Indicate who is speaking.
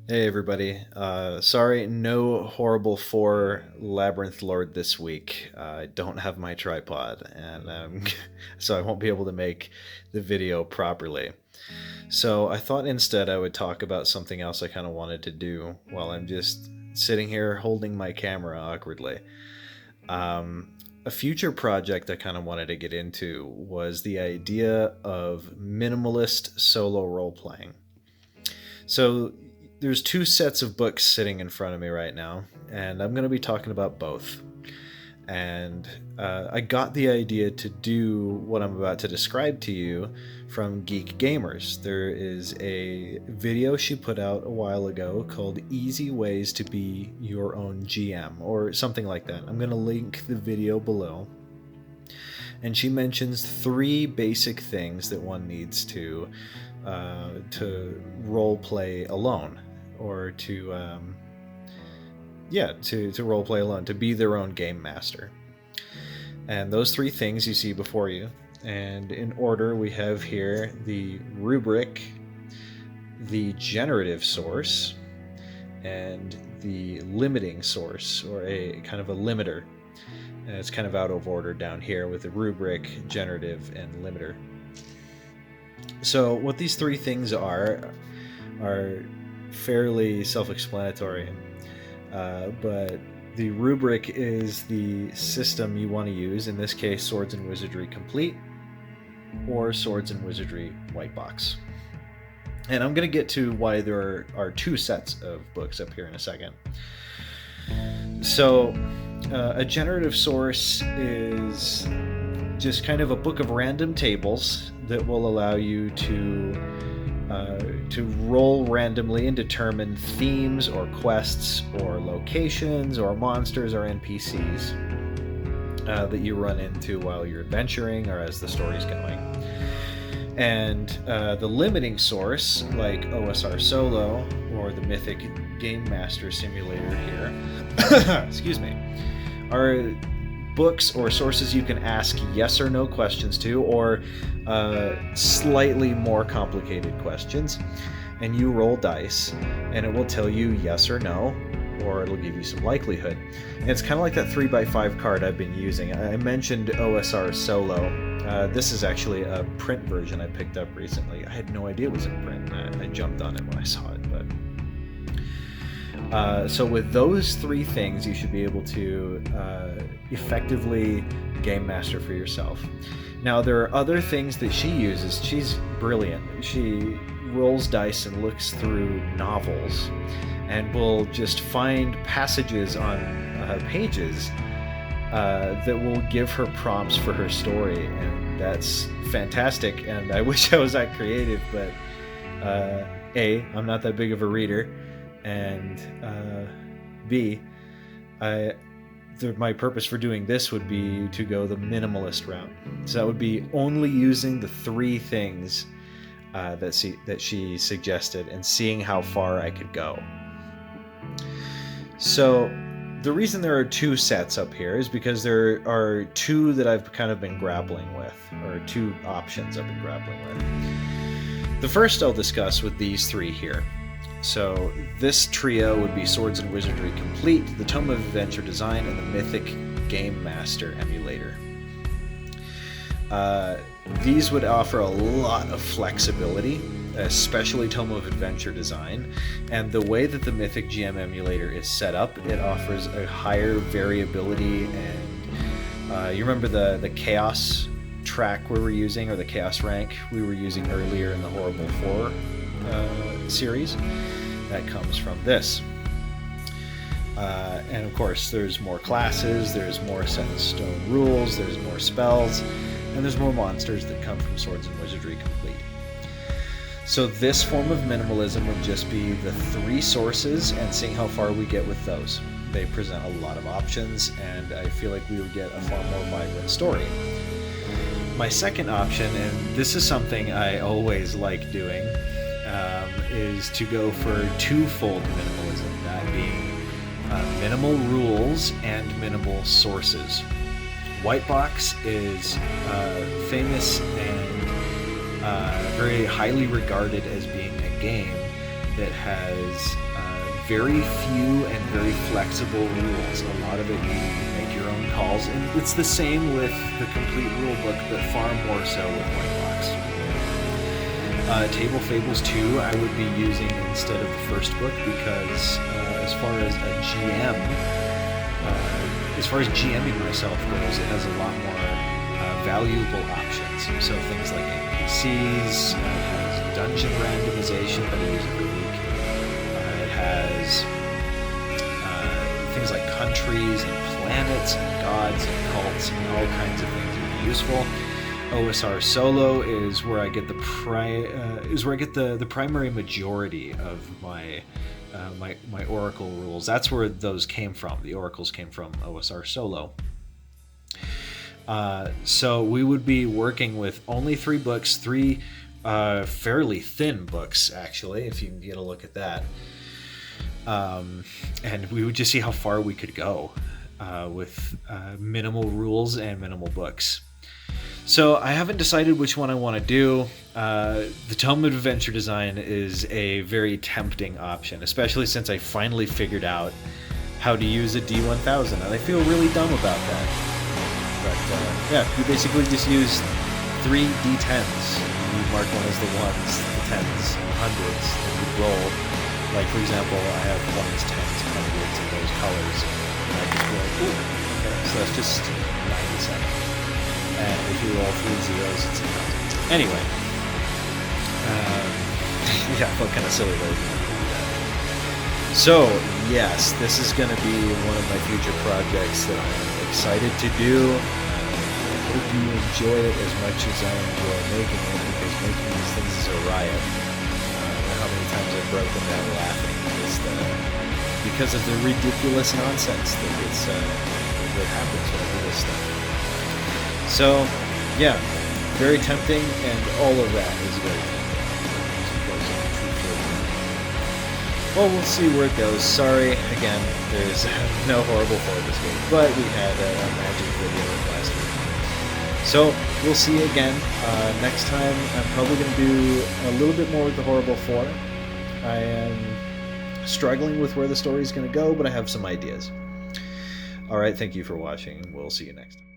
Speaker 1: Hey everybody. Sorry, no Horrible 4 Labyrinth Lord this week. I don't have my tripod, and so I won't be able to make the video properly. So I thought instead I would talk about something else I kind of wanted to do while I'm just sitting here holding my camera awkwardly. A future project I kind of wanted to get into was the idea of minimalist solo role playing. So there's two sets of books sitting in front of me right now, and I'm going to be talking about both. And I got the idea to do what I'm about to describe to you from Geek Gamers. There is a video she put out a while ago called Easy Ways to Be Your Own GM, or something like that. I'm going to link the video below. And she mentions three basic things that one needs to role play alone, or to role play alone, to be their own game master. And those three things you see before you, and in order we have here the rubric, the generative source, and the limiting source, or a kind of a limiter. And it's kind of out of order down here with the rubric, generative, and limiter. So what these three things are fairly self-explanatory, but the rubric is the system you want to use, in this case Swords and Wizardry Complete or Swords and Wizardry White Box. And I'm going to get to why there are two sets of books up here in a second. So a generative source is just kind of a book of random tables that will allow you to roll randomly and determine themes or quests or locations or monsters or NPCs that you run into while you're adventuring or as the story's going. And the limiting source, like OSR Solo or the Mythic Game Master Simulator here, excuse me, are books or sources you can ask yes or no questions to, or slightly more complicated questions, and you roll dice and it will tell you yes or no, or it'll give you some likelihood. And it's kind of like that 3x5 card I've been using. I mentioned OSR Solo. This is actually a print version I picked up recently. I had no idea it was in print. I jumped on it when I saw it. But so with those three things, you should be able to effectively game master for yourself. Now, there are other things that she uses. She's brilliant. She rolls dice and looks through novels and will just find passages on pages that will give her prompts for her story, and that's fantastic. And I wish I was that creative, but A, I'm not that big of a reader, and B, my purpose for doing this would be to go the minimalist route. So that would be only using the three things that she suggested and seeing how far I could go. So the reason there are two sets up here is because there are two that I've kind of been grappling with, or two options I've been grappling with. The first I'll discuss with these three here. So this trio would be Swords and Wizardry Complete, the Tome of Adventure Design, and the Mythic Game Master Emulator. These would offer a lot of flexibility, especially Tome of Adventure Design, and the way that the Mythic GM Emulator is set up, it offers a higher variability. And you remember the Chaos track we were using, or the Chaos rank we were using earlier in the Horrible 4 series? That comes from this. And of course, there's more classes, there's more set in stone rules, there's more spells, and there's more monsters that come from Swords and Wizardry Complete. So this form of minimalism would just be the three sources and seeing how far we get with those. They present a lot of options, and I feel like we would get a far more vibrant story. My second option, and this is something I always like doing, is to go for twofold minimalism, that being minimal rules and minimal sources. White Box is famous and very highly regarded as being a game that has very few and very flexible rules. A lot of it you make your own calls, and it's the same with the complete rule book, but far more so with White Box. Table Fables 2 I would be using instead of the first book because as far as a GM, as far as GMing myself goes, it has a lot more valuable options. So things like NPCs, it has dungeon randomization that I use every week. It has things like countries and planets and gods and cults and all kinds of things that are useful. OSR Solo is where I get the primary majority of my my Oracle rules. That's where those came from. The Oracles came from OSR Solo. So we would be working with only 3 books, 3 fairly thin books, actually, if you can get a look at that. And we would just see how far we could go with minimal rules and minimal books. So I haven't decided which one I want to do. The Tome of Adventure Design is a very tempting option, especially since I finally figured out how to use a D1000, and I feel really dumb about that. But yeah, you basically just use 3 D10s. You mark one as the ones, the tens, and hundreds, and you roll. Like, for example, I have ones, tens, hundreds, and those colors. And I just roll, ooh, okay, so that's just 97. And if you roll 3 zeros, it's 1,000. Anyway. Yeah, I felt kind of silly though. So, yes, this is going to be one of my future projects that I'm excited to do. I hope you enjoy it as much as I enjoy making it, because making these things is a riot. I don't know how many times I've broken down laughing because of the ridiculous nonsense that happens when I do this stuff. So, yeah, very tempting, and all of that is very tempting. Well, we'll see where it goes. Sorry, again, there's no horrible for this game, but we had a magic video last week. So, we'll see again. Next time, I'm probably going to do a little bit more with the Horrible 4. I am struggling with where the story is going to go, but I have some ideas. Alright, thank you for watching, and we'll see you next time.